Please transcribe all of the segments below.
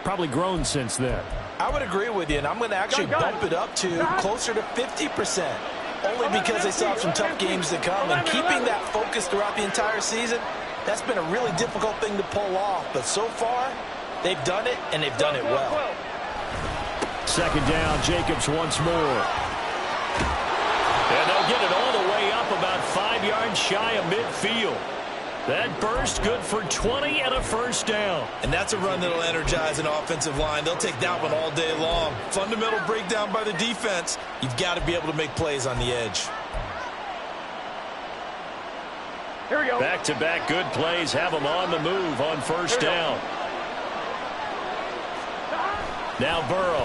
probably grown since then. I would agree with you, and I'm going to actually bump it up to closer to 50%. Only because they still have some tough games to come. And keeping that focus throughout the entire season, that's been a really difficult thing to pull off. But so far, they've done it, and they've done it well. Second down, Jacobs once more. And they'll get it all the way up about 5 yards shy of midfield. That burst good for 20 and a first down. And that's a run that'll energize an offensive line. They'll take that one all day long. Fundamental breakdown by the defense. You've got to be able to make plays on the edge. Here we go. Back-to-back good plays have them on the move on first down. Now Burrow.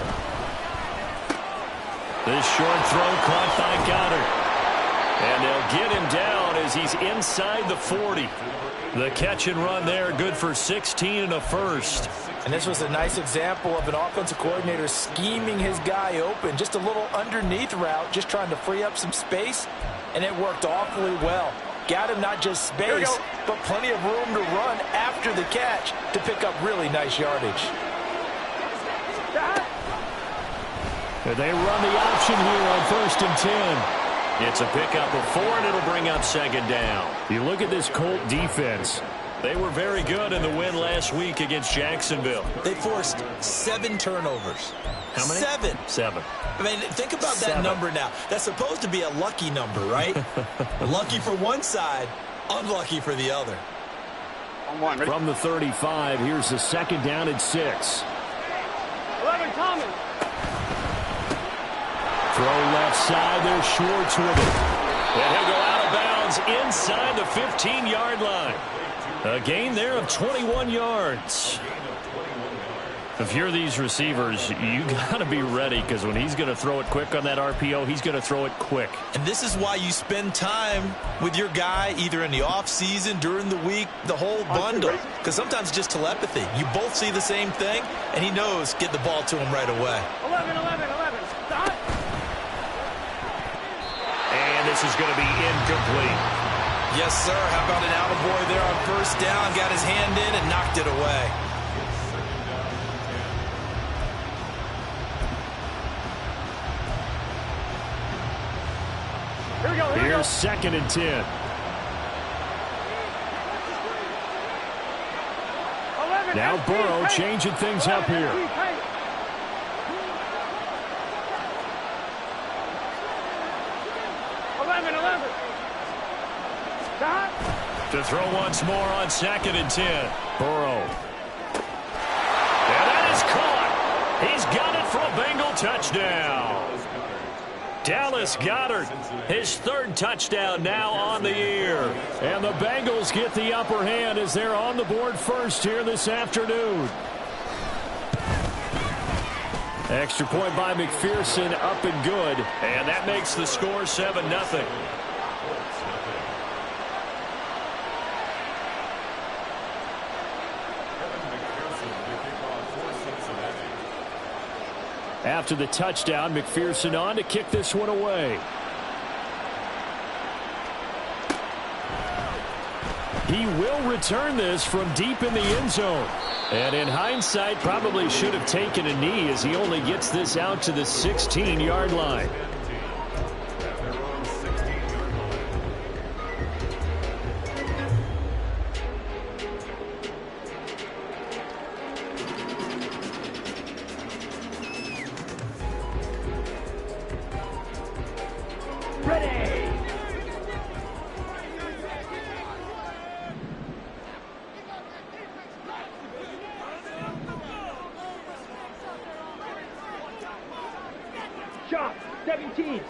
This short throw caught by Goddard. And they'll get him down as he's inside the 40. The catch and run there, good for 16 and a first. And this was a nice example of an offensive coordinator scheming his guy open. Just a little underneath route, just trying to free up some space. And it worked awfully well. Got him not just space, but plenty of room to run after the catch to pick up really nice yardage. And they run the option here on 1st and 10. It's a pickup of 4, and it'll bring up second down. You look at this Colt defense. They were very good in the win last week against Jacksonville. They forced 7 turnovers. How many? 7. 7. I mean, think about that number now. That's supposed to be a lucky number, right? Lucky for one side, unlucky for the other. From the 35, here's the second down and 6. 11 coming. Throw left side, there's Schwartz with it. And he'll go out of bounds inside the 15-yard line. A gain there of 21 yards. If you're these receivers, you got to be ready, because when he's going to throw it quick on that RPO, he's going to throw it quick. And this is why you spend time with your guy either in the offseason, during the week, the whole bundle. Because sometimes it's just telepathy. You both see the same thing, and he knows get the ball to him right away. 11, 11, 11. Stop. And this is going to be incomplete. Yes, sir. How about an attaboy there on first down? Got his hand in and knocked it away. Here we go. Here's 2nd and 10. 11, Now Burrow changing things up here. 11. Stop. To throw once more on 2nd and 10. Burrow. And that is caught. He's got it for a Bengal touchdown. Dallas Goedert, his 3rd touchdown now on the year. And the Bengals get the upper hand as they're on the board first here this afternoon. Extra point by McPherson, up and good. And that makes the score 7-0. After the touchdown, McPherson on to kick this one away. He will return this from deep in the end zone. And in hindsight, probably should have taken a knee as he only gets this out to the 16-yard line. Shot. 17.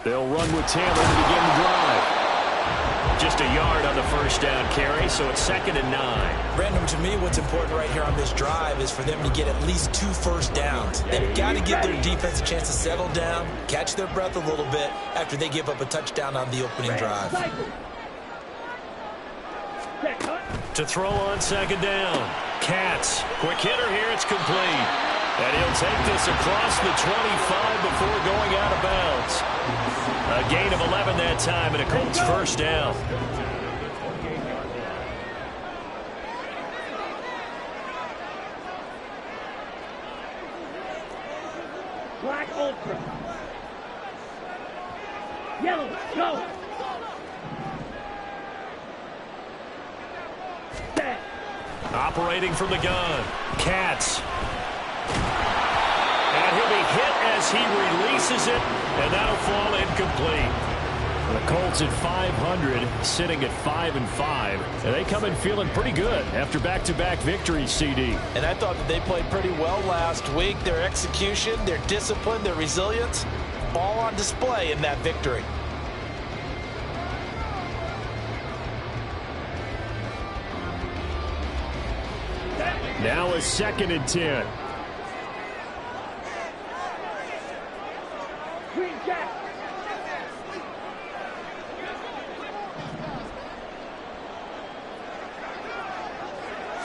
They'll run with Taylor to begin the drive. Just a yard on the first down carry, so it's 2nd and 9. Brandon, to me, what's important right here on this drive is for them to get at least 2 first downs. They've got to give their defense a chance to settle down, catch their breath a little bit after they give up a touchdown on the opening drive. To throw on 2nd down. Katz, quick hitter here, it's complete. And he'll take this across the 25 before going out of bounds. A gain of 11 that time, and a Colts first down. Black Ultra. Yellow, go. Set. Operating from the gun. Katz. And he'll be hit as he releases it, and that'll fall incomplete. The Colts at 500, sitting at 5-5, and they come in feeling pretty good after back-to-back victories, CD. And I thought that they played pretty well last week. Their execution, their discipline, their resilience, all on display in that victory. Now a 2nd and 10. Green Jack.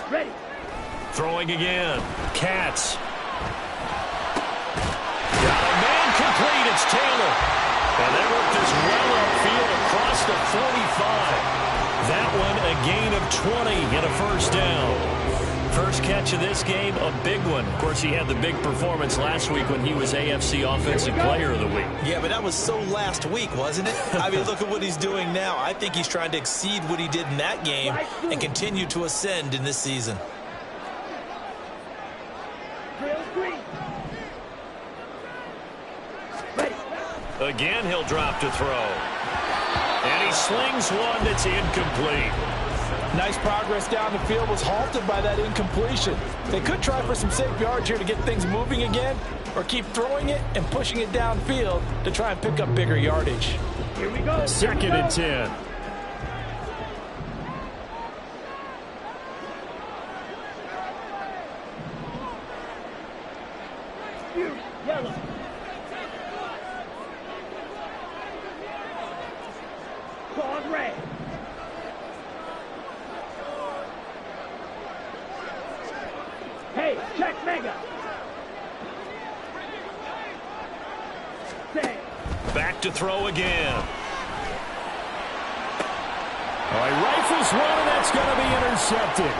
Ready. Throwing again. Katz. Got a man complete. It's Taylor. And they work this well upfield across the 45. That one a gain of 20 and a first down. First catch of this game, a big one. Of course, he had the big performance last week when he was AFC Offensive Player of the Week. Yeah, but that was so last week, wasn't it? I mean, look at what he's doing now. I think he's trying to exceed what he did in that game and continue to ascend in this season. Drill green. Ready. Again, he'll drop to throw. And he slings one that's incomplete. Nice progress down the field, was halted by that incompletion. They could try for some safe yards here to get things moving again, or keep throwing it and pushing it downfield to try and pick up bigger yardage. Here we go. 2nd and 10. Fuse, yellow. Claws red. Hey, check mega. Say. Back to throw again. All right, rifles one, and that's going to be intercepted.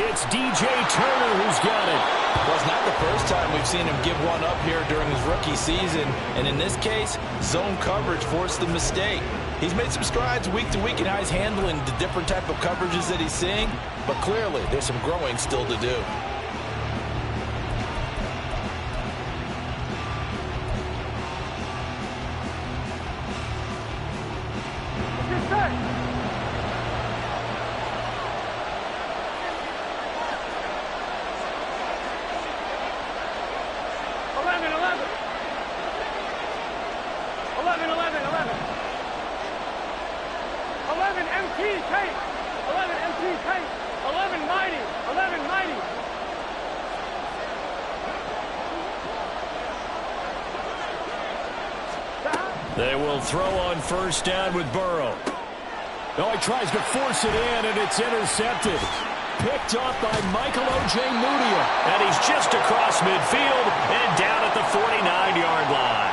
It's DJ Turner who's got it. Well, it's not the first time we've seen him give one up here during his rookie season. And in this case, zone coverage forced the mistake. He's made some strides week to week in how he's handling the different type of coverages that he's seeing. But clearly, there's some growing still to do. They will throw on first down with Burrow. Oh, he tries to force it in, and it's intercepted. Picked off by Michael O.J. Mudia. And he's just across midfield and down at the 49-yard line.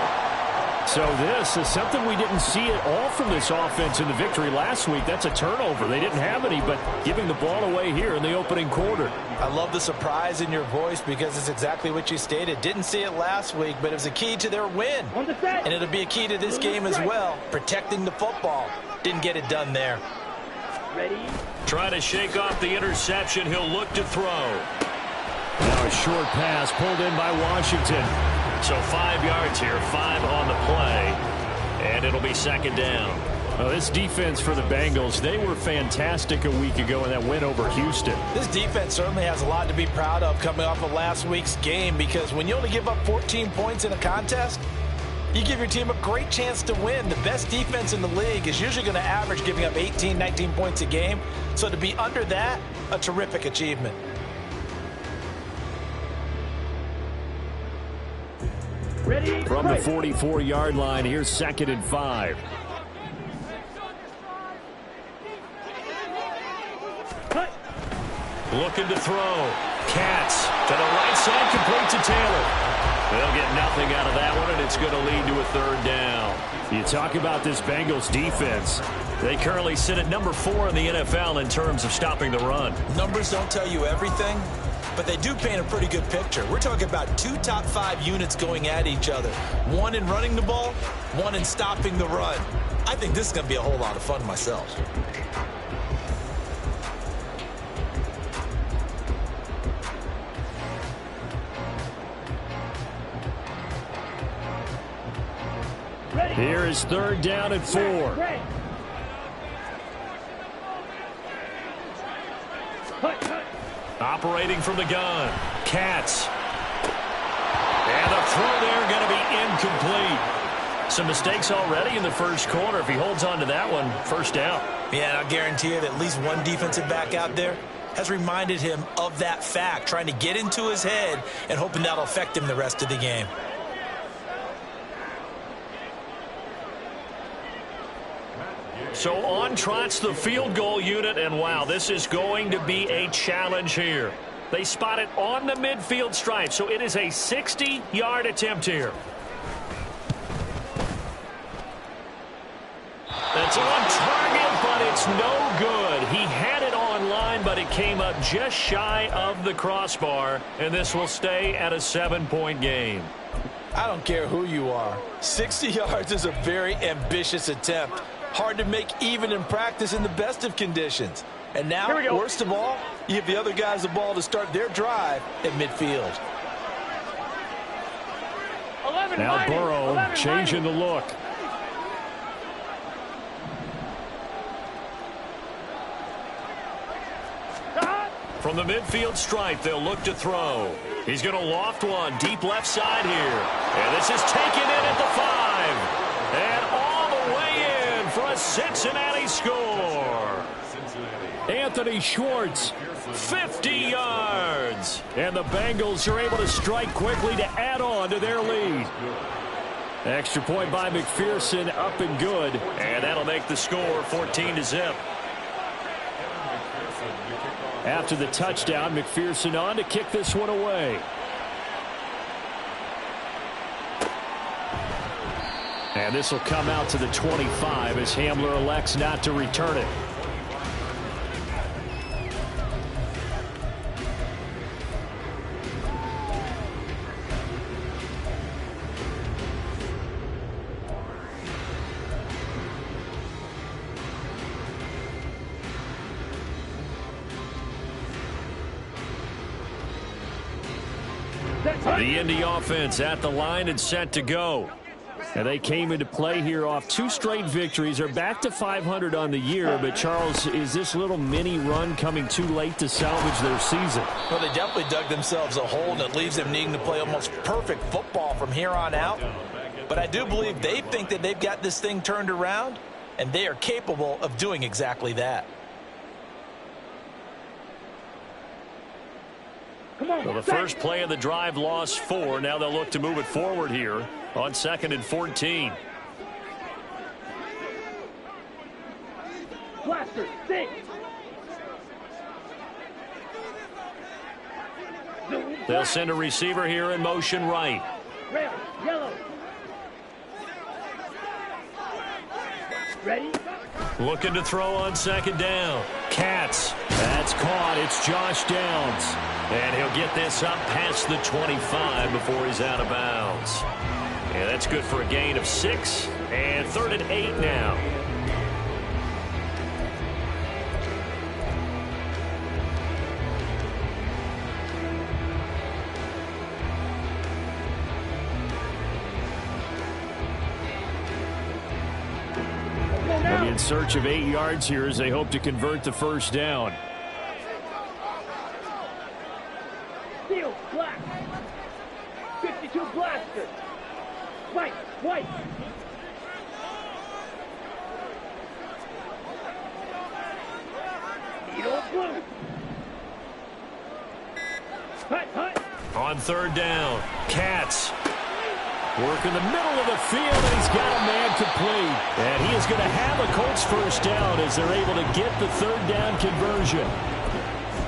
So this is something we didn't see at all from this offense in the victory last week. That's a turnover. They didn't have any, but giving the ball away here in the opening quarter. I love the surprise in your voice because it's exactly what you stated. Didn't see it last week, but it was a key to their win. And it'll be a key to this game as well, protecting the football. Didn't get it done there. Ready? Trying to shake off the interception. He'll look to throw. Now a short pass pulled in by Washington. So 5 yards here, 5 on the play, and it'll be second down. Well, this defense for the Bengals, they were fantastic a week ago in that win over Houston. This defense certainly has a lot to be proud of coming off of last week's game, because when you only give up 14 points in a contest, you give your team a great chance to win. The best defense in the league is usually going to average giving up 18, 19 points a game. So to be under that, a terrific achievement. Ready? From the 44-yard line, here's 2nd and 5. Cut. Looking to throw. Katz to the right side, complete to Taylor. They'll get nothing out of that one, and it's going to lead to a third down. You talk about this Bengals defense. They currently sit at number 4 in the NFL in terms of stopping the run. Numbers don't tell you everything, but they do paint a pretty good picture. We're talking about 2 top 5 units going at each other. One in running the ball, one in stopping the run. I think this is going to be a whole lot of fun myself. Here is third down and 4. Operating from the gun. Katz. And the throw there going to be incomplete. Some mistakes already in the first quarter. If he holds on to that one, first down. Yeah, and I'll guarantee you that at least one defensive back out there has reminded him of that fact, trying to get into his head and hoping that'll affect him the rest of the game. So on trots the field goal unit, and wow, this is going to be a challenge here. They spot it on the midfield stripe, so it is a 60-yard attempt here. That's on target, but it's no good. He had it on line, but it came up just shy of the crossbar, and this will stay at a 7-point game. I don't care who you are. 60 yards is a very ambitious attempt. Hard to make even in practice in the best of conditions. And now, worst of all, you give the other guys the ball to start their drive at midfield. Now Burrow changing the look. From the midfield stripe, they'll look to throw. He's going to loft one deep left side here. And this is taken in at the 5. And all the way in for a Cincinnati score. Anthony Schwartz, 50 yards. And the Bengals are able to strike quickly to add on to their lead. Extra point by McPherson, up and good. And that'll make the score 14-0. After the touchdown, McPherson on to kick this one away. And this will come out to the 25 as Hamler elects not to return it. The Indy offense at the line and set to go. And they came into play here off 2 straight victories. They're back to 500 on the year. But, Charles, is this little mini run coming too late to salvage their season? Well, they definitely dug themselves a hole, and it leaves them needing to play almost perfect football from here on out. But I do believe they think that they've got this thing turned around, and they are capable of doing exactly that. Well, the first play of the drive lost 4. Now they'll look to move it forward here on 2nd and 14. Blaster, 6. They'll send a receiver here in motion right. Red, yellow. Ready? Looking to throw on 2nd down. Katz. That's caught. It's Josh Downs. And he'll get this up past the 25 before he's out of bounds. And that's good for a gain of 6. And 3rd and 8 now. They'll be in search of 8 yards here as they hope to convert the first down. Steel, black. 52 blaster. White, white. Needle blue. Hut, hut. On 3rd down, Katz. Work in the middle of the field, and he's got a man complete. And he is going to have a Colts first down as they're able to get the 3rd down conversion.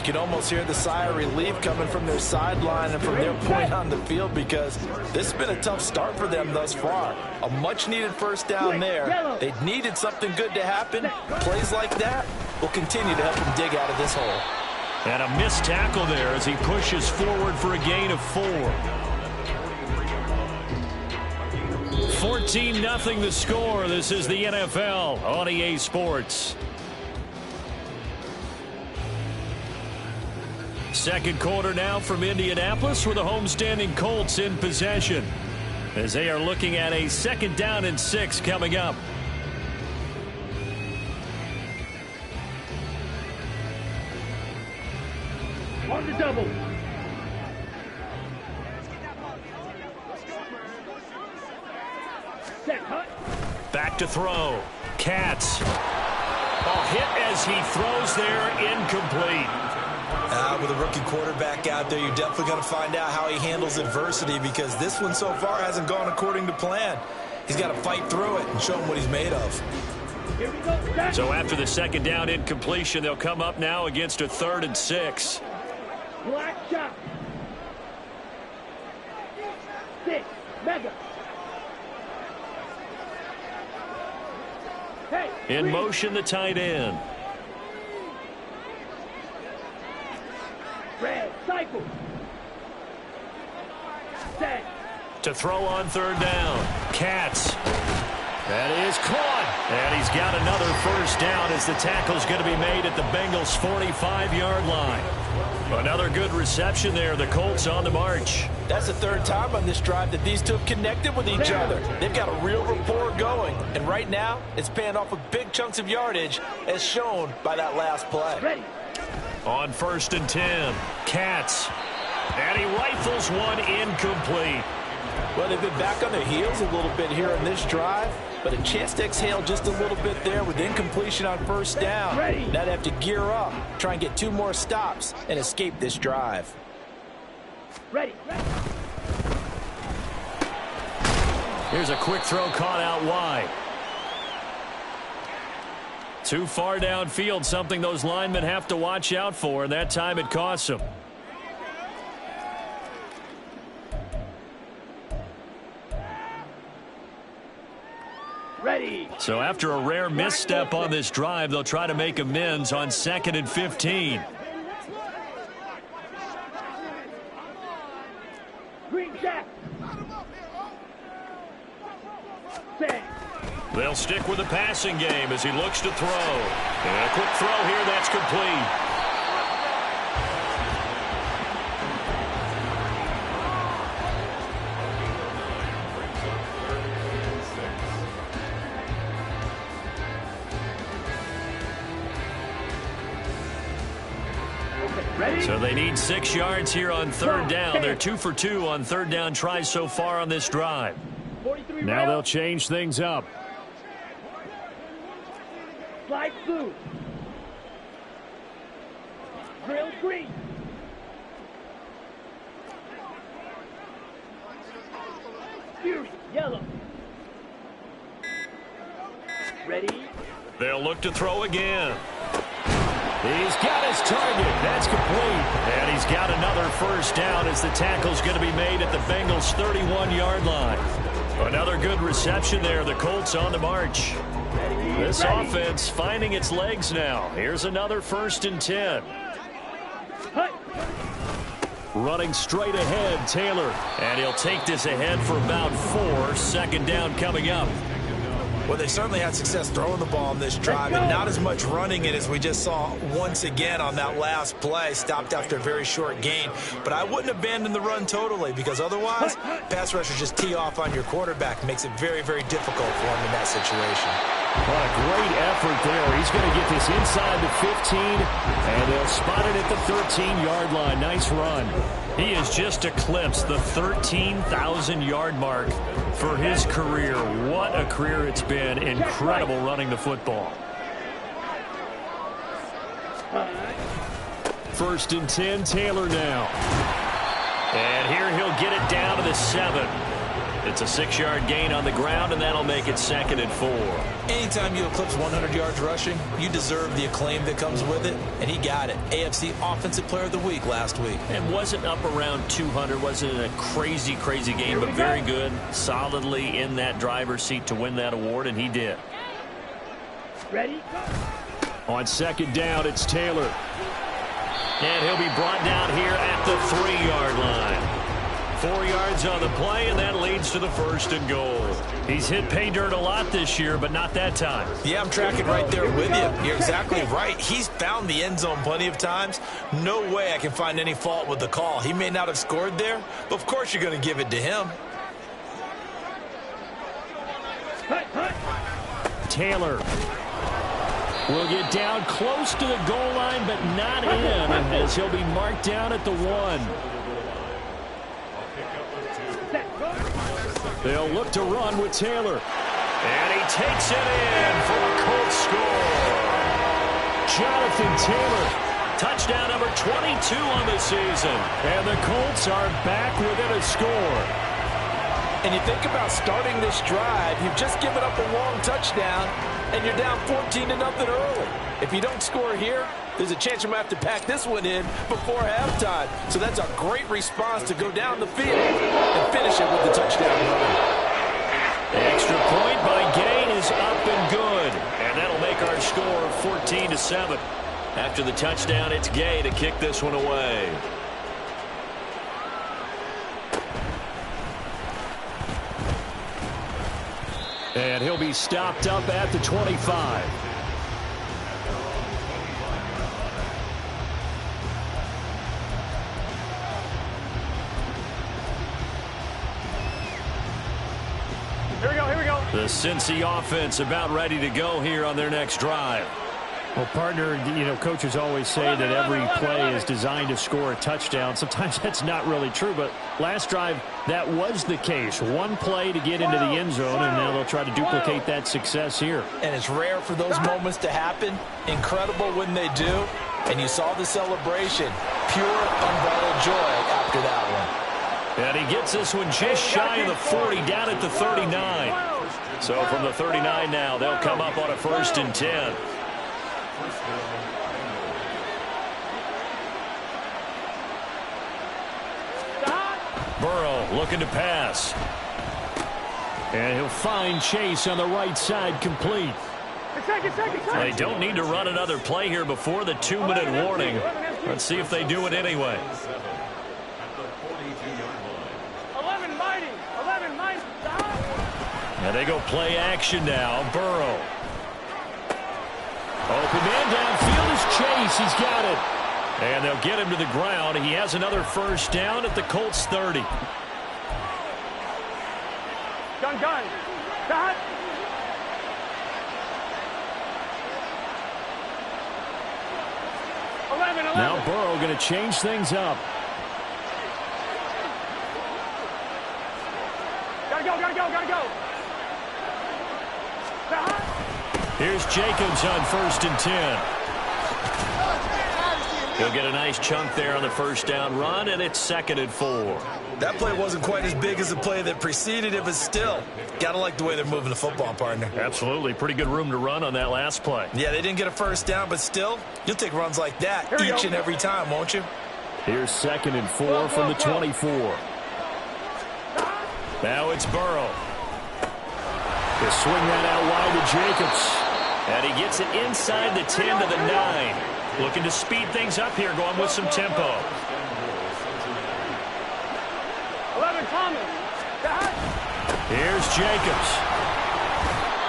can almost hear the sigh of relief coming from their sideline and from their point on the field, because this has been a tough start for them thus far. A much-needed first down there. They needed something good to happen. Plays like that will continue to help them dig out of this hole. And a missed tackle there as he pushes forward for a gain of 4. 14-0 the score. This is the NFL on EA Sports. Second quarter now from Indianapolis with the homestanding Colts in possession as they are looking at a 2nd down and 6 coming up. On the double. Set, hut. Back to throw. Katz. A hit as he throws there, incomplete. With a rookie quarterback out there, you're definitely going to find out how he handles adversity, because this one so far hasn't gone according to plan. He's got to fight through it and show him what he's made of. Here we go. Set. So after the 2nd down incompletion, they'll come up now against a 3rd and 6. Black shot. 6. Mega. Hey. In green. motion, the tight end. Red. Cycle. Set. To throw on 3rd down. Katz. That is caught. And he's got another first down as the tackle's going to be made at the Bengals' 45-yard line. Another good reception there. The Colts on the march. That's the 3rd time on this drive that these two have connected with each other. They've got a real rapport going. And right now, it's paying off with big chunks of yardage, as shown by that last play. Ready. On 1st and 10, Katz. And he rifles one incomplete. Well, they've been back on their heels a little bit here on this drive, but a chance to exhale just a little bit there with incompletion on 1st down. Now they have to gear up, try and get 2 more stops, and escape this drive. Ready. Here's a quick throw caught out wide. Too far downfield, something those linemen have to watch out for, and that time it costs them. Ready. So after a rare misstep on this drive, they'll try to make amends on 2nd and 15. Green jack. Set. They'll stick with the passing game as he looks to throw. And a quick throw here, that's complete. Ready. So they need 6 yards here on 3rd down. They're 2 for 2 on 3rd down tries so far on this drive. 43 Now they'll change things up. Slide blue. Drill green. Fury yellow. Ready. They'll look to throw again. He's got his target. That's complete. And he's got another first down as the tackle's going to be made at the Bengals' 31-yard line. Another good reception there. The Colts on the march. This offense finding its legs now. Here's another 1st and 10. Running straight ahead, Taylor. And he'll take this ahead for about 4. 2nd down coming up. Well, they certainly had success throwing the ball on this drive, and not as much running it as we just saw once again on that last play. Stopped after a very short gain. But I wouldn't abandon the run totally, because otherwise, pass rushers just tee off on your quarterback. Makes it very, very difficult for him in that situation. What a great effort there. He's going to get this inside the 15, and they'll spot it at the 13-yard line. Nice run. He has just eclipsed the 13,000-yard mark for his career. What a career it's been. Incredible running the football. 1st and 10, Taylor now. And here he'll get it down to the 7. It's a 6-yard gain on the ground, and that'll make it 2nd and 4. Anytime you eclipse 100 yards rushing, you deserve the acclaim that comes with it, and he got it. AFC Offensive Player of the Week last week. And wasn't up around 200, wasn't a crazy game, but very good, solidly in that driver's seat to win that award, and he did. Ready? On 2nd down, it's Taylor. And he'll be brought down here at the 3-yard line. 4 yards on the play, and that leads to the 1st and goal. He's hit pay dirt a lot this year, but not that time. Yeah, I'm tracking right there with you. You're exactly right. He's found the end zone plenty of times. No way I can find any fault with the call. He may not have scored there, but of course you're going to give it to him. Taylor will get down close to the goal line, but not in, as he'll be marked down at the 1. They'll look to run with Taylor. And he takes it in for a Colts score. Jonathan Taylor. Touchdown number 22 on the season. And the Colts are back within a score. And you think about starting this drive, you've just given up a long touchdown, and you're down 14-0 early. If you don't score here, there's a chance you might have to pack this one in before halftime. So that's a great response to go down the field and finish it with the touchdown run. The extra point by Gain is up and good. And that'll make our score 14-7. After the touchdown, it's Gay to kick this one away. And he'll be stopped up at the 25. Here we go. The Cincy offense about ready to go here on their next drive. Well, partner, you know, coaches always say that every play is designed to score a touchdown. Sometimes that's not really true, but last drive, that was the case. One play to get into the end zone, and now they'll try to duplicate that success here. And it's rare for those moments to happen. Incredible when they do. And you saw the celebration. Pure, unbridled joy after that one. And he gets this one just shy of the 40, down at the 39. So from the 39 now, they'll come up on a 1st and 10. Burrow looking to pass. And he'll find Chase on the right side, complete. They don't need to run another play here before the 2-minute warning. Let's see if they do it anyway. 11 mighty. And they go play action now. Burrow. Open man downfield is Chase. He's got it. And they'll get him to the ground. He has another 1st down at the Colts 30. Gun. Got. Now Burrow going to change things up. Gotta go. Here's Jacobs on 1st and 10. He'll get a nice chunk there on the 1st down run, and it's 2nd and 4. That play wasn't quite as big as the play that preceded it, but still, gotta like the way they're moving the football, partner. Absolutely. Pretty good room to run on that last play. Yeah, they didn't get a 1st down, but still, you'll take runs like that each and every time, won't you? Here's 2nd and 4 from the 24. Now it's Burrow. He'll swing that out wide to Jacobs. And he gets it inside the 10 to the 9. Looking to speed things up here, going with some tempo. 11 Thomas. Here's Jacobs.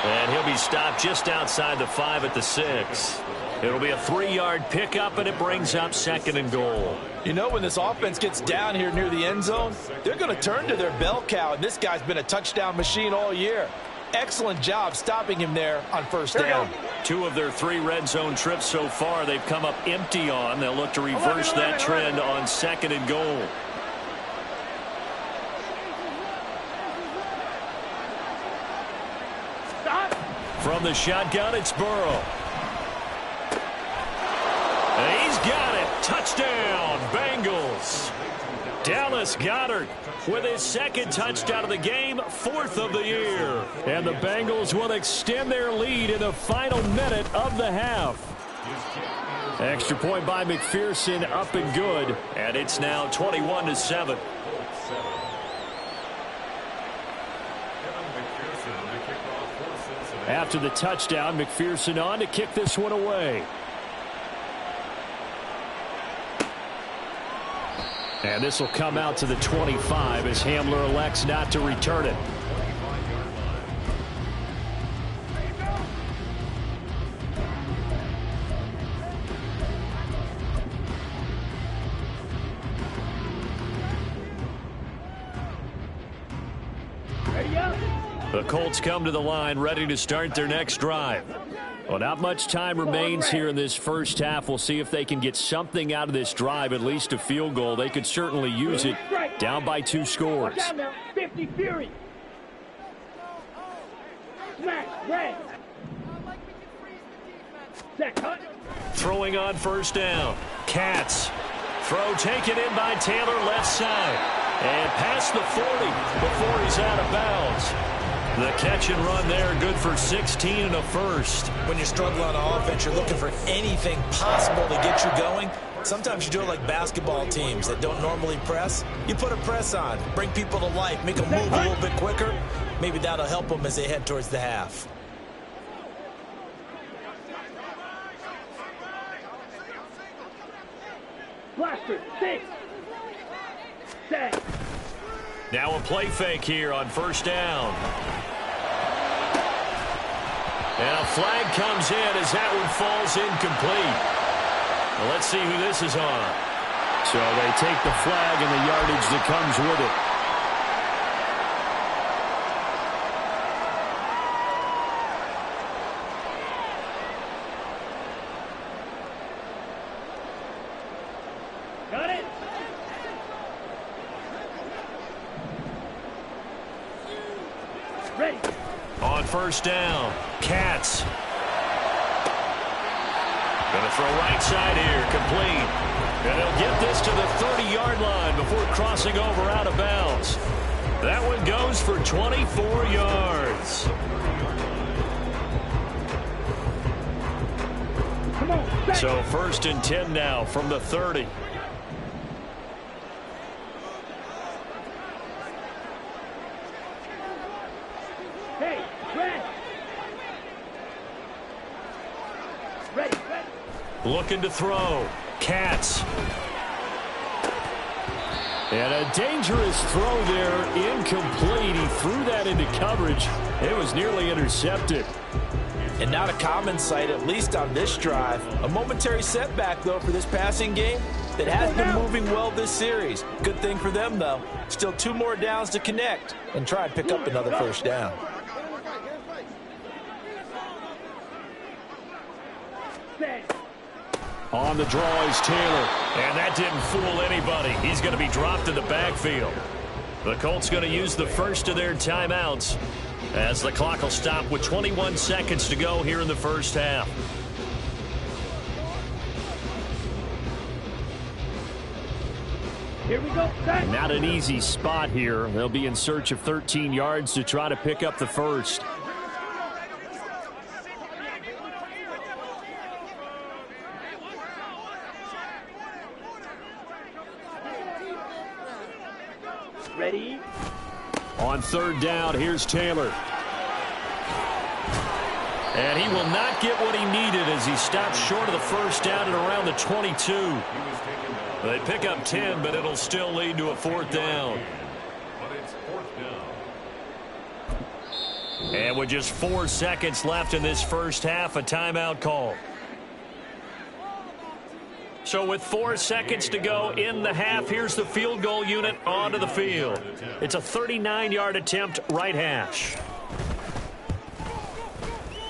And he'll be stopped just outside the 5 at the 6. It'll be a 3-yard pickup, and it brings up 2nd and goal. You know, when this offense gets down here near the end zone, they're going to turn to their bell cow, and this guy's been a touchdown machine all year. Excellent job stopping him there on 1st down. 2 of their 3 red zone trips so far they've come up empty on. They'll look to reverse that trend on 2nd and goal. From the shotgun, it's Burrow. And he's got it. Touchdown, Bengals. Dallas Goedert with his second touchdown of the game, fourth of the year. And the Bengals will extend their lead in the final minute of the half. Extra point by McPherson, up and good. And it's now 21-7. After the touchdown, McPherson on to kick this one away. And this will come out to the 25 as Hamler elects not to return it. The Colts come to the line ready to start their next drive. Well, not much time remains here in this first half. We'll see if they can get something out of this drive, at least a field goal. They could certainly use it. Down by 2 scores. 50 Fury. Smash, red. Throwing on first down. Katz. Throw taken in by Taylor, left side. And past the 40 before he's out of bounds. The catch and run there, good for 16 and a first. When you struggle on offense, you're looking for anything possible to get you going. Sometimes you do it like basketball teams that don't normally press. You put a press on, bring people to life, make them move a little bit quicker. Maybe that'll help them as they head towards the half. Blaster, 6. 7. Now a play fake here on first down. And a flag comes in as that one falls incomplete. Well, let's see who this is on. So they take the flag and the yardage that comes with it. Got it. Ready. On first down, Katz. Going to throw right side here, complete. And he'll get this to the 30-yard line before crossing over out of bounds. That one goes for 24 yards. Come on. So first and 10 now from the 30. Hey, red. Ready. Looking to throw. Katz. And a dangerous throw there, incomplete. He threw that into coverage. It was nearly intercepted. And not a common sight, at least on this drive. A momentary setback, though, for this passing game that has been moving well this series. Good thing for them, though. Still 2 more downs to connect and try and pick up another first down. On the draw is Taylor. And that didn't fool anybody. He's going to be dropped in the backfield. The Colts going to use the first of their timeouts as the clock will stop with 21 seconds to go here in the first half. Here we go. Not an easy spot here. They'll be in search of 13 yards to try to pick up the first. Ready. On third down, here's Taylor. And he will not get what he needed as he stopped short of the first down at around the 22. They pick up 10, but it'll still lead to a fourth down. And with just 4 seconds left in this first half, a timeout call. So with 4 seconds to go in the half, here's the field goal unit onto the field. It's a 39-yard attempt, right hash.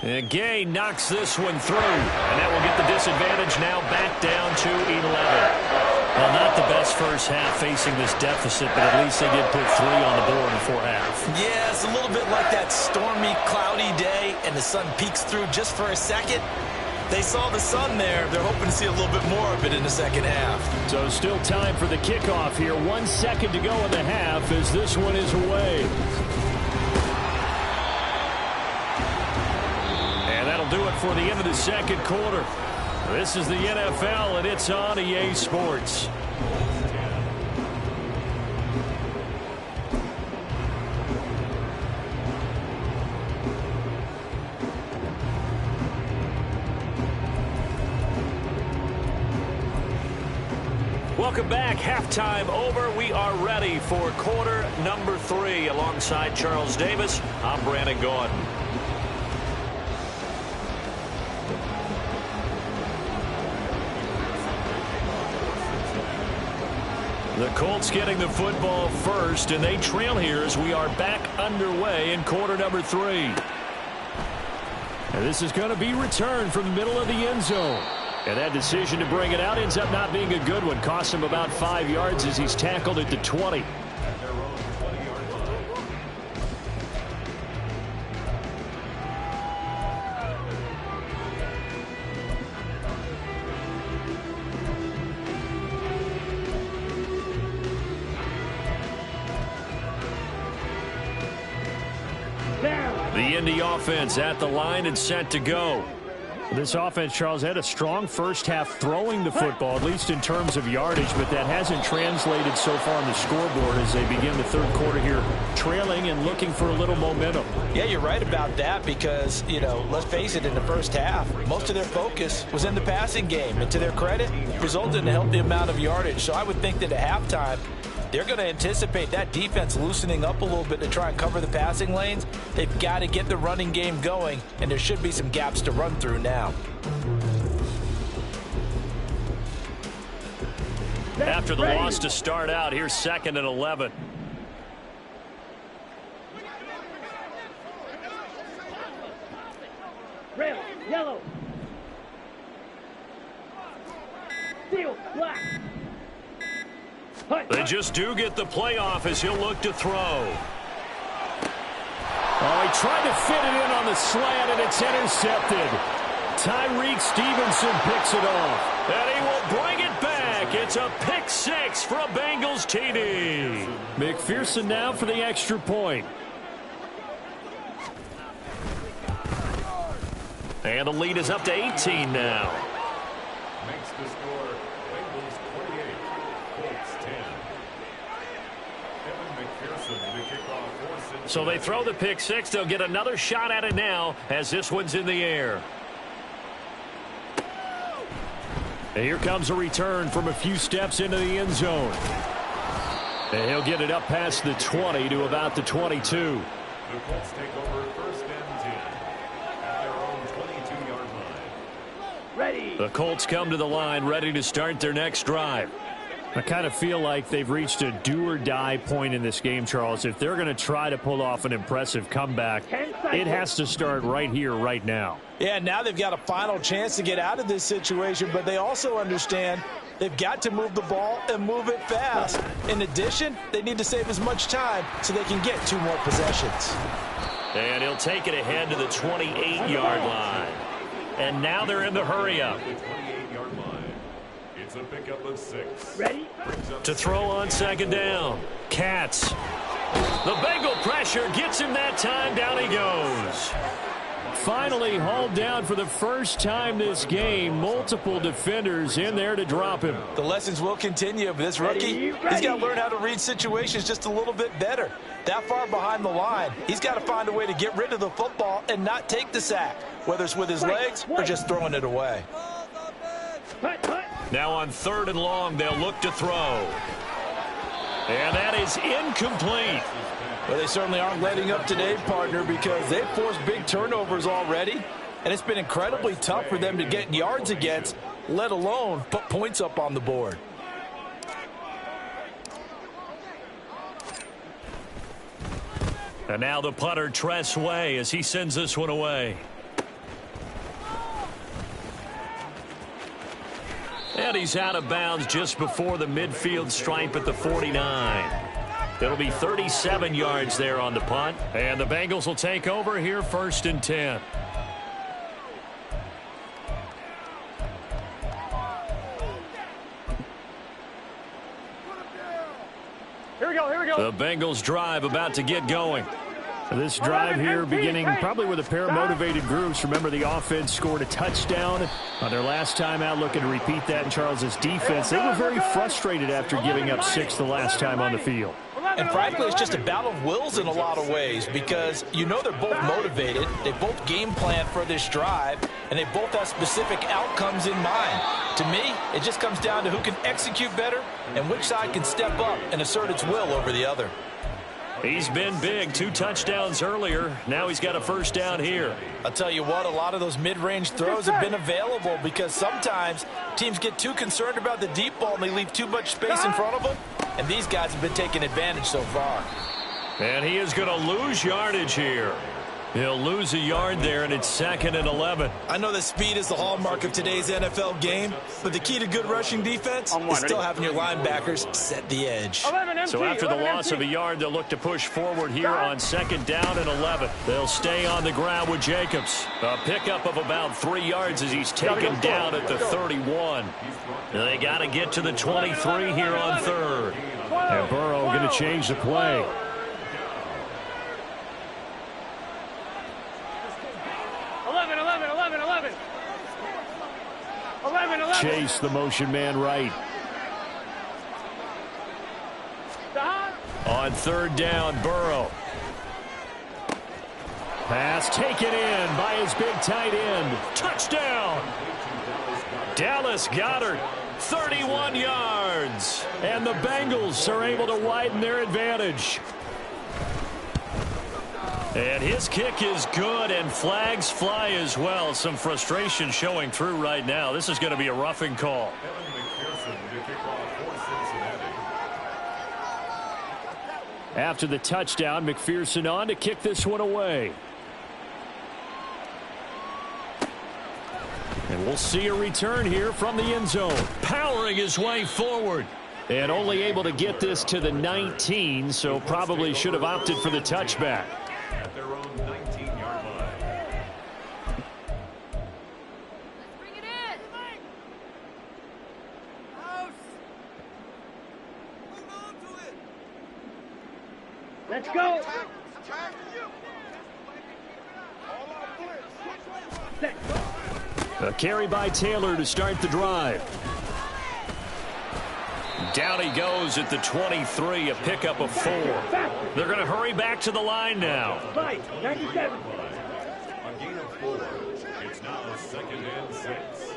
And Gay knocks this one through, and that will get the disadvantage now back down to 11. Well, not the best first half facing this deficit, but at least they did put 3 on the board before half. Yeah, it's a little bit like that stormy, cloudy day, and the sun peeks through just for a second. They saw the sun there. They're hoping to see a little bit more of it in the second half. So still time for the kickoff here. 1 second to go in the half as this one is away. And that'll do it for the end of the second quarter. This is the NFL, and it's on EA Sports. Welcome back. Halftime over. We are ready for quarter number 3. Alongside Charles Davis, I'm Brandon Gordon. The Colts getting the football first, and they trail here as we are back underway in quarter number 3. And this is going to be returned from the middle of the end zone. And that decision to bring it out ends up not being a good one. Costs him about 5 yards as he's tackled at the 20. The Indy offense at the line and set to go. This offense, Charles, had a strong first half throwing the football, at least in terms of yardage, but that hasn't translated so far on the scoreboard as they begin the third quarter here, trailing and looking for a little momentum. Yeah, you're right about that because, let's face it, in the first half, most of their focus was in the passing game. And to their credit, resulted in a healthy amount of yardage. So I would think that at halftime, they're going to anticipate that defense loosening up a little bit to try and cover the passing lanes. They've got to get the running game going, and there should be some gaps to run through now. After the loss to start out, here's 2nd and 11. Red, yellow. Steel, black. They just do get the playoff as he'll look to throw. Oh, he tried to fit it in on the slant, and it's intercepted. Tyreek Stevenson picks it off. And he will bring it back. It's a pick 6 for a Bengals TD. McPherson now for the extra point. And the lead is up to 18 now. Makes the score Bengals 48, Colts 10. Evan McPherson to kick off for So they throw the pick 6. They'll get another shot at it now as this one's in the air. And here comes a return from a few steps into the end zone. And he'll get it up past the 20 to about the 22. The Colts take over 1st and 10 at their own 22-yard line. Ready. The Colts come to the line ready to start their next drive. I kind of feel like they've reached a do-or-die point in this game, Charles. If they're going to try to pull off an impressive comeback, it has to start right here, right now. Yeah, now they've got a final chance to get out of this situation, but they also understand they've got to move the ball and move it fast. In addition, they need to save as much time so they can get 2 more possessions. And he'll take it ahead to the 28-yard line. And now they're in the hurry-up. The 28-yard line. It's a pickup of 6. Ready? To throw on 2nd down. Katz. The Bengal pressure gets him that time. Down he goes. Finally hauled down for the first time this game. Multiple defenders in there to drop him. The lessons will continue, but this rookie, he's got to learn how to read situations just a little bit better. That far behind the line, he's got to find a way to get rid of the football and not take the sack, whether it's with his legs or just throwing it away. Now on 3rd and long, they'll look to throw. And that is incomplete. Well, they certainly aren't letting up today, partner, because they've forced big turnovers already, and it's been incredibly tough for them to get yards against, let alone put points up on the board. And now the punter, Tress Way, as he sends this one away. And he's out of bounds just before the midfield stripe at the 49. It'll be 37 yards there on the punt. And the Bengals will take over here 1st and 10. The Bengals drive about to get going. This drive here beginning probably with a pair of motivated groups. Remember, the offense scored a touchdown on their last time out, looking to repeat that in Charles's defense. They were very frustrated after giving up 6 the last time on the field. And frankly, it's just a battle of wills in a lot of ways because you know they're both motivated. They both game plan for this drive, and they both have specific outcomes in mind. To me, it just comes down to who can execute better and which side can step up and assert its will over the other. He's been big. 2 touchdowns earlier. Now he's got a first down here. I'll tell you what, a lot of those mid-range throws have been available because sometimes teams get too concerned about the deep ball and they leave too much space in front of them. And these guys have been taking advantage so far. And he is going to lose yardage here. He'll lose a yard there, and it's 2nd and 11. I know that speed is the hallmark of today's NFL game, but the key to good rushing defense is still having your linebackers set the edge. So after the loss of a yard, they'll look to push forward here on 2nd down and 11. They'll stay on the ground with Jacobs. A pickup of about 3 yards as he's taken down at the 31. They got to get to the 23 here on 3rd. And Burrow going to change the play. Chase the motion man right. On 3rd down, Burrow. Pass taken in by his big tight end. Touchdown! Dallas Goedert, 31 yards. And the Bengals are able to widen their advantage. And his kick is good, and flags fly as well. Some frustration showing through right now. This is going to be a roughing call. After the touchdown, McPherson on to kick this one away. And we'll see a return here from the end zone. Powering his way forward. And only able to get this to the 19, so probably should have opted for the touchback. At their own 19-yard line. Bring it in. Let's go. A carry by Taylor to start the drive. Down he goes at the 23, a pickup of 4. They're going to hurry back to the line now. 97. A gain of 4. It's now 2nd and 6.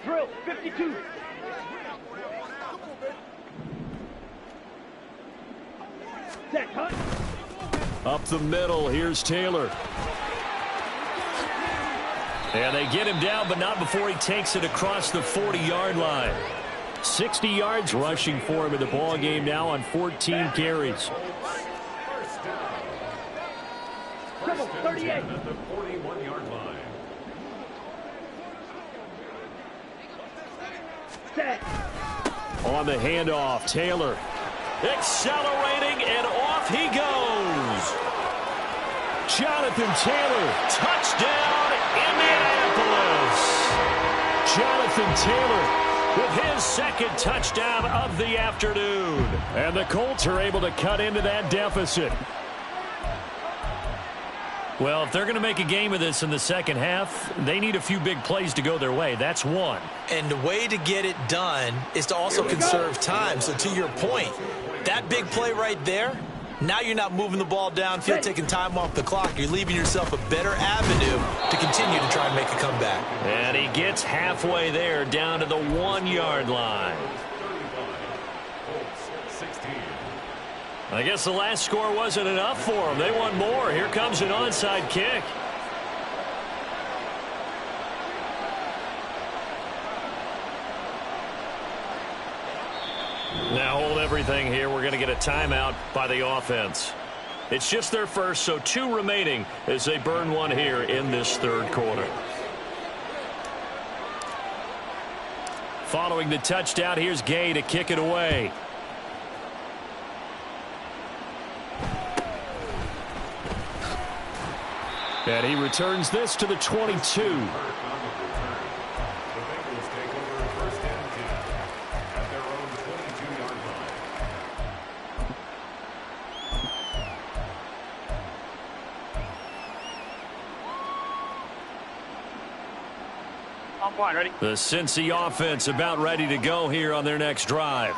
Drill 52. Set, huh? Up the middle, here's Taylor. And they get him down, but not before he takes it across the 40-yard line. 60 yards rushing for him in the ball game now on 14 carries. Triple 38. At the 41-yard line. Set. On the handoff, Taylor. Accelerating, and off he goes. Jonathan Taylor. Touchdown, Indianapolis. Jonathan Taylor With his 2nd touchdown of the afternoon. And the Colts are able to cut into that deficit. Well, if they're going to make a game of this in the second half, they need a few big plays to go their way. That's one. And the way to get it done is to also conserve time. So to your point, that big play right there, now you're not moving the ball downfield, taking time off the clock. You're leaving yourself a better avenue to continue to try and make a comeback. And he gets halfway there, down to the 1-yard line. I guess the last score wasn't enough for them. They want more. Here comes an onside kick. Now hold everything here. We're going to get a timeout by the offense. It's just their first, so 2 remaining as they burn one here in this 3rd quarter. Following the touchdown, here's Gay to kick it away. And he returns this to the 22. Ready? The Cincy offense about ready to go here on their next drive.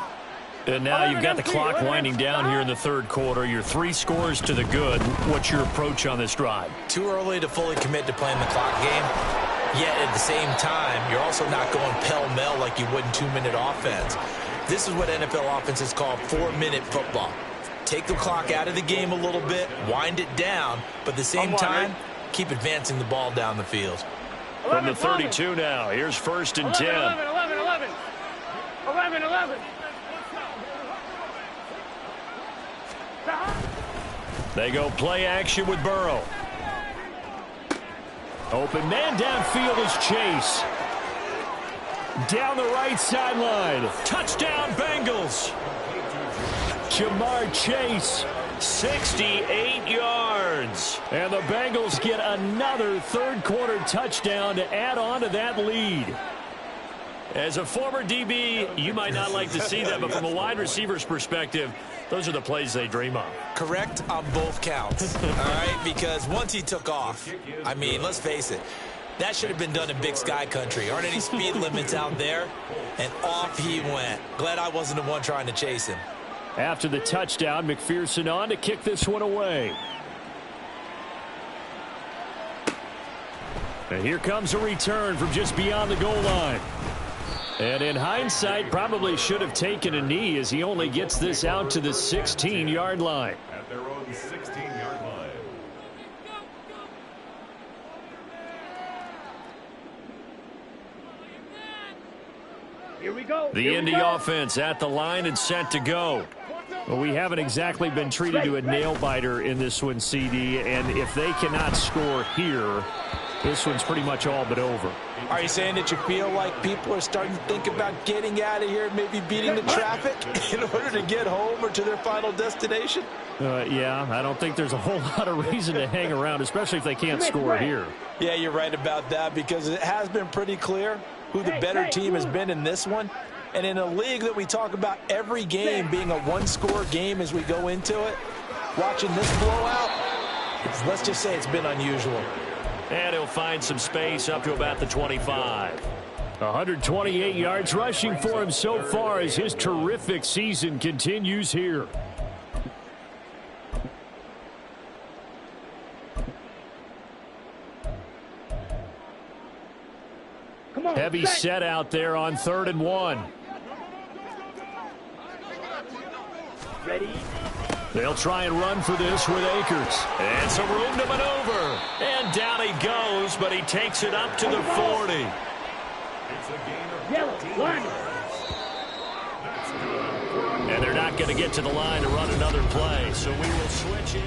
And now you've got the clock winding down here in the third quarter. You're 3 scores to the good. What's your approach on this drive? Too early to fully commit to playing the clock game. Yet at the same time, you're also not going pell-mell like you would in 2-minute offense. This is what NFL offenses call 4-minute football. Take the clock out of the game a little bit, wind it down, but at the same time, keep advancing the ball down the field. From the 32 now, here's 1st and 10. 11. They go play action with Burrow. Open man downfield is Chase. Down the right sideline. Touchdown, Bengals. Jamar Chase. 68 yards. And the Bengals get another third-quarter touchdown to add on to that lead. As a former DB, you might not like to see that, but from a wide receiver's perspective, those are the plays they dream of. Correct on both counts, all right? Because once he took off, I mean, let's face it, that should have been done in Big Sky country. Aren't any speed limits out there? And off he went. Glad I wasn't the one trying to chase him. After the touchdown, McPherson on to kick this one away. And here comes a return from just beyond the goal line. And in hindsight, probably should have taken a knee as he only gets this out to the 16-yard line. At their own 16-yard line. Here we go. The Indy offense at the line and set to go. Well, we haven't exactly been treated to a nail-biter in this one, CD, and if they cannot score here, this one's pretty much all but over. Are you saying that you feel like people are starting to think about getting out of here, maybe beating the traffic in order to get home or to their final destination? Yeah, I don't think there's a whole lot of reason to hang around, especially if they can't score here. Yeah, you're right about that because it has been pretty clear who the better team has been in this one. And in a league that we talk about every game being a one-score game as we go into it, watching this blowout, let's just say it's been unusual. And he'll find some space up to about the 25. 128 yards rushing for him so far as his terrific season continues here. Heavy set out there on 3rd and 1. Ready? They'll try and run for this with Akers. And some room to maneuver. And down he goes, but he takes it up to the 40. It's a gain of Yellow, line. And they're not going to get to the line to run another play. So we will switch in.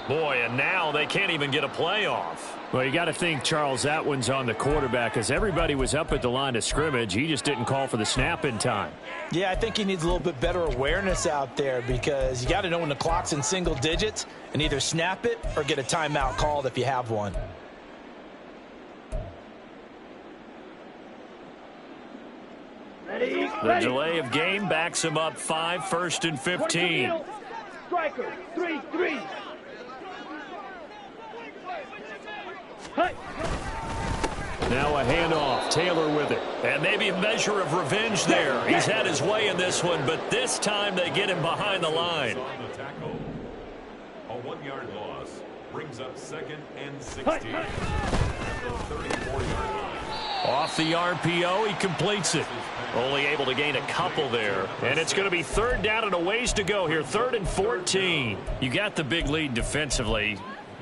Boy, and now they can't even get a playoff. Well, you got to think, Charles, that one's on the quarterback because everybody was up at the line of scrimmage. He just didn't call for the snap in time. Yeah, I think he needs a little bit better awareness out there because you got to know when the clock's in single digits and either snap it or get a timeout called if you have one. Ready? The delay of game backs him up 5, 1st and 15. Striker, 3-3. Now a handoff. Taylor with it. And maybe a measure of revenge there. He's had his way in this one, but this time they get him behind the line. on the tackle. A 1-yard loss brings up 2nd and 16. At the 34-yard line. Off the RPO, he completes it. Only able to gain a couple there. And it's going to be third down and a ways to go here. 3rd and 14. You got the big lead defensively.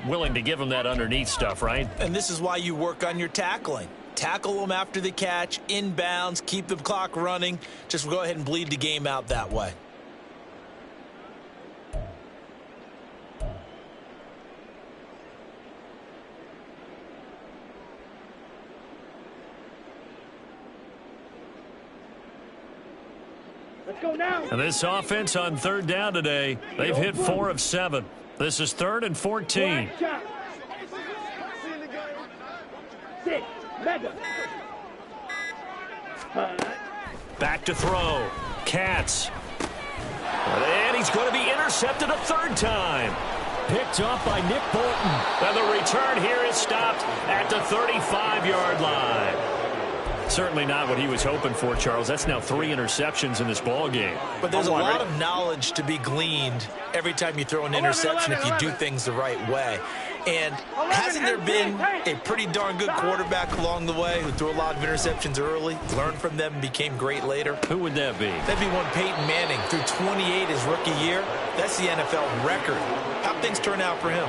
Willing to give them that underneath stuff, right? And this is why you work on your tackling. Tackle them after the catch, inbounds, keep the clock running. Just go ahead and bleed the game out that way. Let's go now. And this offense on 3rd down today, they've hit 4 of 7. This is 3rd and 14. Sit. Mega. Back to throw. Katz. And he's going to be intercepted a 3rd time. Picked off by Nick Bolton. And the return here is stopped at the 35-yard line. Certainly not what he was hoping for, Charles. That's now 3 interceptions in this ball game. But there's a lot of knowledge to be gleaned every time you throw an interception if you do things the right way. And hasn't there been a pretty darn good quarterback along the way who threw a lot of interceptions early, learned from them, and became great later? Who would that be? That'd be one Peyton Manning. Threw 28 his rookie year. That's the NFL record. How'd things turn out for him?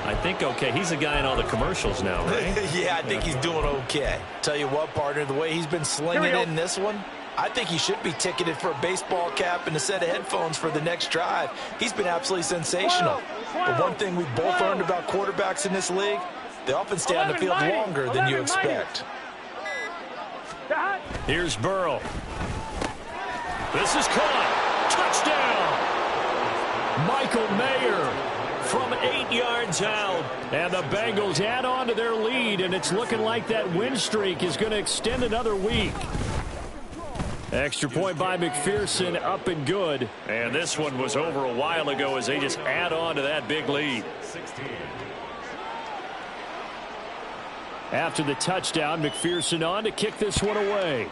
I think okay. He's the guy in all the commercials now, right? Yeah, I think he's doing okay. Tell you what, partner, the way he's been slinging in this one, I think he should be ticketed for a baseball cap and a set of headphones for the next drive. He's been absolutely sensational. But one thing we've both learned about quarterbacks in this league, they often stay on the field longer than you expect. Here's Burrow. This is caught. Touchdown. Michael Mayer from 8 yards out. And the Bengals add on to their lead, and it's looking like that win streak is going to extend another week. Extra point by McPherson, up and good. And this one was over a while ago as they just add on to that big lead. After the touchdown, McPherson on to kick this one away.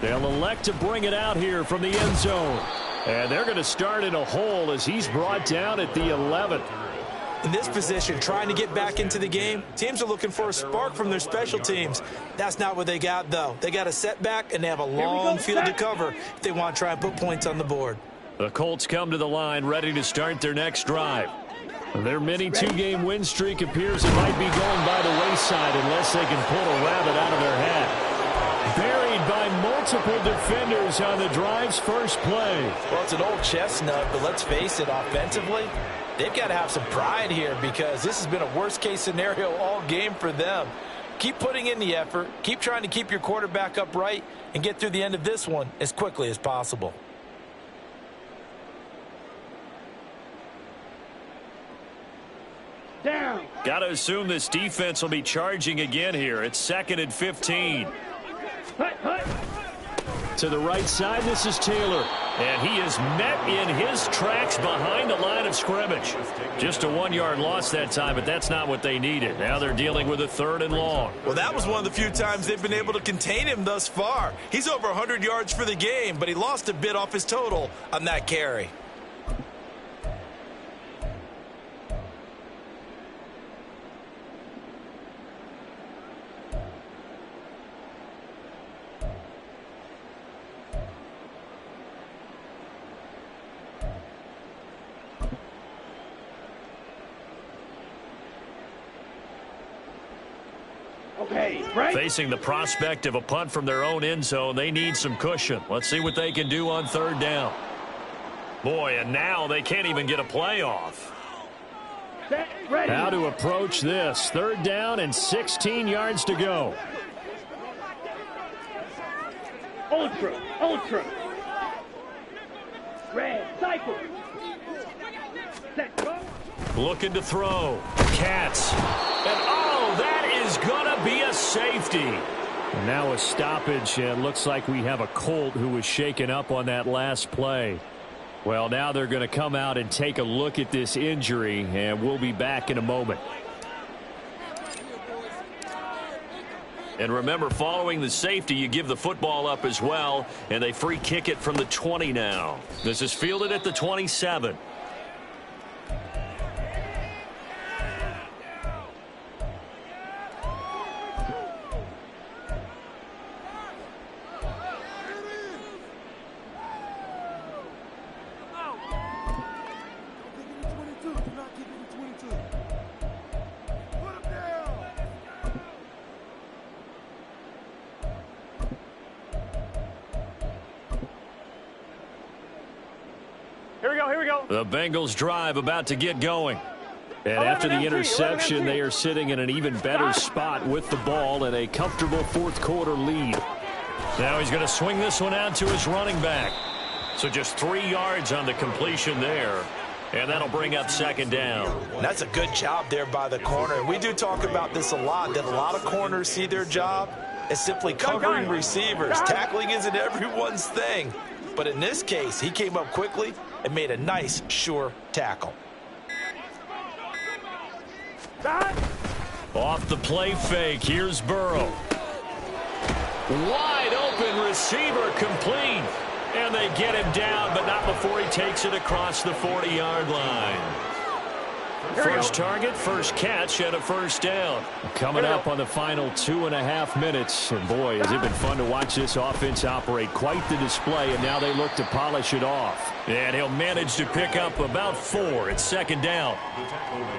They'll elect to bring it out here from the end zone. And they're going to start in a hole as he's brought down at the 11th. In this position, trying to get back into the game, teams are looking for a spark from their special teams. That's not what they got, though. They got a setback, and they have a long field to cover if they want to try and put points on the board. The Colts come to the line ready to start their next drive. Their mini 2-game win streak appears it might be going by the wayside unless they can pull a rabbit out of their hat. Buried by multiple defenders on the drive's first play. Well, it's an old chestnut, but let's face it, offensively, they've got to have some pride here because this has been a worst-case scenario all game for them. Keep putting in the effort. Keep trying to keep your quarterback upright and get through the end of this one as quickly as possible. Down. Got to assume this defense will be charging again here. It's 2nd and 15. To the right side, this is Taylor. And he is met in his tracks behind the line of scrimmage. Just a 1-yard loss that time, but that's not what they needed. Now they're dealing with a 3rd and long. Well, that was one of the few times they've been able to contain him thus far. He's over 100 yards for the game, but he lost a bit off his total on that carry. Facing the prospect of a punt from their own end zone, they need some cushion. Let's see what they can do on 3rd down. Boy, and now they can't even get a play off. How to approach this. 3rd down and 16 yards to go. Ultra. Red, cycle. Set, go. Looking to throw. Katz. And oh, that is going to be a safety. And now a stoppage, and looks like we have a Colt who was shaken up on that last play. Well, now they're going to come out and take a look at this injury, and we'll be back in a moment. And remember, following the safety, you give the football up as well, and they free kick it from the 20 now. This is fielded at the 27. Here we go. The Bengals drive about to get going. And after the interception, they are sitting in an even better spot with the ball and a comfortable fourth quarter lead. Now he's going to swing this one out to his running back. So just 3 yards on the completion there. And that'll bring up second down. That's a good job there by the corner. We do talk about this a lot, that a lot of corners see their job as simply covering receivers. Tackling isn't everyone's thing. But in this case, he came up quickly and made a nice, sure tackle. Off the play fake, here's Burrow. Wide open receiver complete. And they get him down, but not before he takes it across the 40-yard line. First target, first catch, and a first down. Coming up on the final 2.5 minutes. And boy, has it been fun to watch this offense operate. Quite the display, and now they look to polish it off. And he'll manage to pick up about 4 at second down.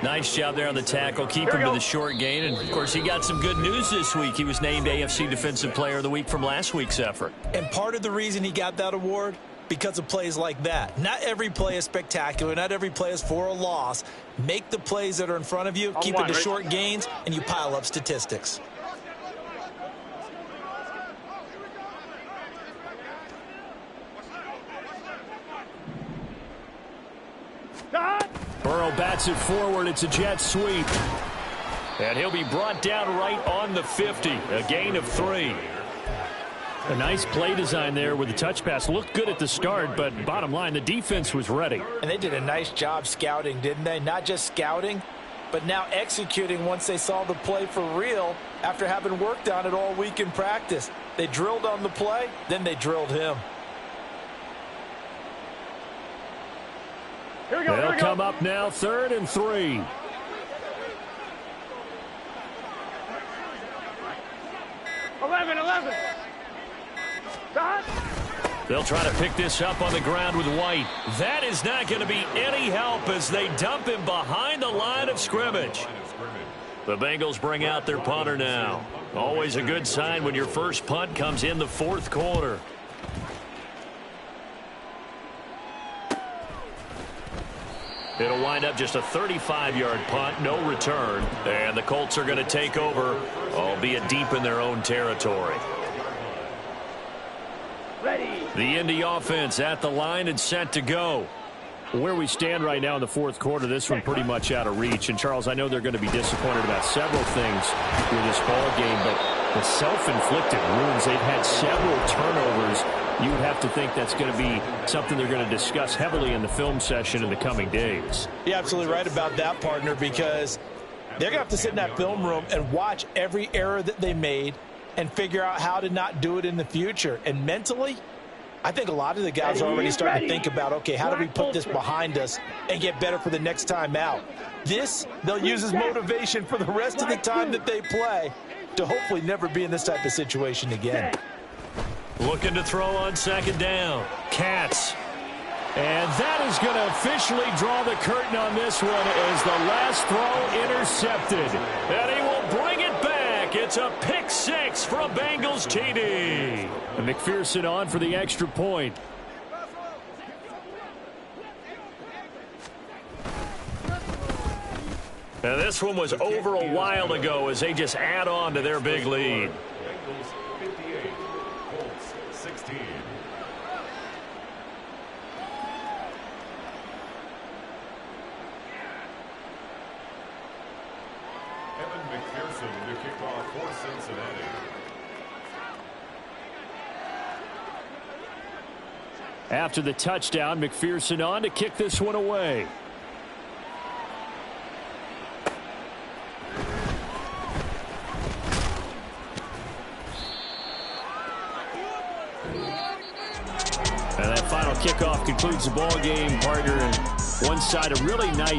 Nice job there on the tackle. Keep him to the short gain. And, of course, he got some good news this week. He was named AFC Defensive Player of the Week from last week's effort. And part of the reason he got that award, because of plays like that. Not every play is spectacular. Not every play is for a loss. Make the plays that are in front of you, keep it to short gains, and you pile up statistics. Burrow bats it forward. It's a jet sweep. And he'll be brought down right on the 50. A gain of 3. A nice play design there with the touch pass. Looked good at the start, but bottom line, the defense was ready. And they did a nice job scouting, didn't they? Not just scouting, but now executing once they saw the play for real after having worked on it all week in practice. They drilled on the play, then they drilled him. They'll come up now, 3rd and 3. They'll try to pick this up on the ground with White. That is not going to be any help as they dump him behind the line of scrimmage. The Bengals bring out their punter now. Always a good sign when your first punt comes in the fourth quarter. It'll wind up just a 35-yard punt, no return. And the Colts are going to take over, albeit deep in their own territory. Ready. The Indy offense at the line and set to go. Where we stand right now in the fourth quarter, this one pretty much out of reach. And, Charles, I know they're going to be disappointed about several things with this ball game, but the self-inflicted wounds, they've had several turnovers. You would have to think that's going to be something they're going to discuss heavily in the film session in the coming days. You're absolutely right about that, partner, because they're going to have to sit in that film room and watch every error that they made and figure out how to not do it in the future. And mentally, I think a lot of the guys are already starting to think about, okay, how do we put this behind us and get better for the next time out? This, they'll use as motivation for the rest of the time that they play to hopefully never be in this type of situation again. Looking to throw on second down. Katz. And that is going to officially draw the curtain on this one as the last throw intercepted. And he will bring it back. It's a pick 6 for a Bengals TD. And McPherson on for the extra point. And this one was over a while ago as they just add on to their big lead. Bengals 58, Colts 16. Evan McPherson to kick off for Cincinnati. After the touchdown, McPherson on to kick this one away. And that final kickoff concludes the ball game, partner. And one side, a really nice